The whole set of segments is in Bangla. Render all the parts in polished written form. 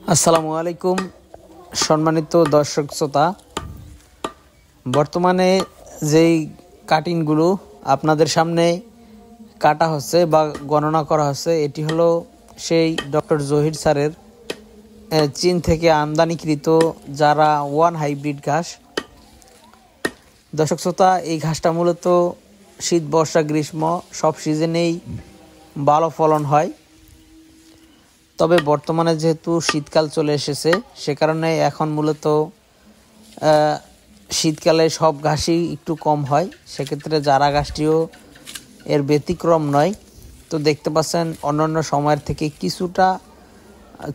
আসসালামু আলাইকুম সম্মানিত দর্শক শ্রোতা। বর্তমানে যেই কাটিংগুলো আপনাদের সামনে কাটা হচ্ছে বা গণনা করা হচ্ছে, এটি হলো সেই ডক্টর জহির স্যারের চীন থেকে আমদানিকৃত যারা ওয়ান হাইব্রিড ঘাস। দর্শক শ্রোতা, এই ঘাসটা মূলত শীত, বর্ষা, গ্রীষ্ম সব সিজনেই ভালো ফলন হয়। তবে বর্তমানে যেহেতু শীতকাল চলে এসেছে, সে কারণে এখন মূলত শীতকালে সব ঘাসই একটু কম হয়। সেক্ষেত্রে জারা ঘাসটিও এর ব্যতিক্রম নয়। তো দেখতে পাচ্ছেন অন্যান্য সময়ের থেকে কিছুটা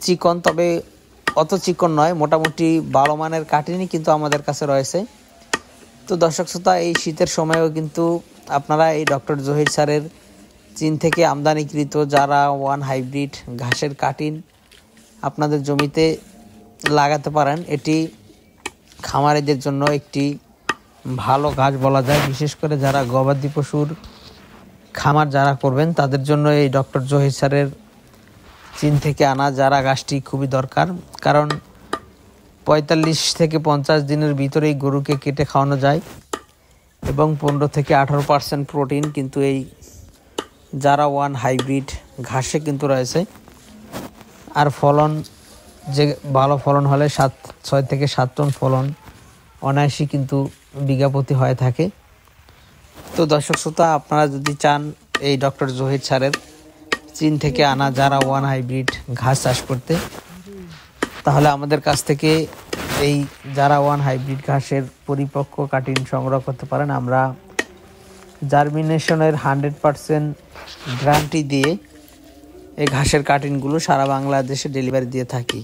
চিকন, তবে অত চিকন নয়, মোটামুটি ভালো মানের কাটিনি কিন্তু আমাদের কাছে রয়েছে। তো দর্শক শ্রোতা, এই শীতের সময়েও কিন্তু আপনারা এই ডক্টর জহির স্যারের চীন থেকে আমদানিকৃত যারা ওয়ান হাইব্রিড ঘাসের কাটিন আপনাদের জমিতে লাগাতে পারেন। এটি খামারিদের জন্য একটি ভালো ঘাস বলা যায়। বিশেষ করে যারা গবাদি পশুর খামার যারা করবেন তাদের জন্য এই ডক্টর জহির স্যারের চীন থেকে আনা যারা ঘাসটি খুবই দরকার। কারণ 45 থেকে 50 দিনের ভিতরেই গরুকে কেটে খাওয়ানো যায় এবং 15 থেকে 18% প্রোটিন কিন্তু এই যারা ওয়ান হাইব্রিড ঘাসে কিন্তু রয়েছে। আর ফলন যে ভালো ফলন হলে 6 থেকে 7 টন ফলন অনায়াসই কিন্তু বিঘা প্রতি হয়ে থাকে। তো দর্শক শ্রোতা, আপনারা যদি চান এই ডক্টর জহির স্যারের চীন থেকে আনা যারা ওয়ান হাইব্রিড ঘাস চাষ করতে, তাহলে আমাদের কাছ থেকে এই যারা ওয়ান হাইব্রিড ঘাসের পরিপক্ক কাটিং সংগ্রহ করতে পারেন। আমরা জার্মিনেশনের 100% গ্যারান্টি দিয়ে এই ঘাসের কাটিংগুলো সারা বাংলাদেশে ডেলিভারি দিয়ে থাকি।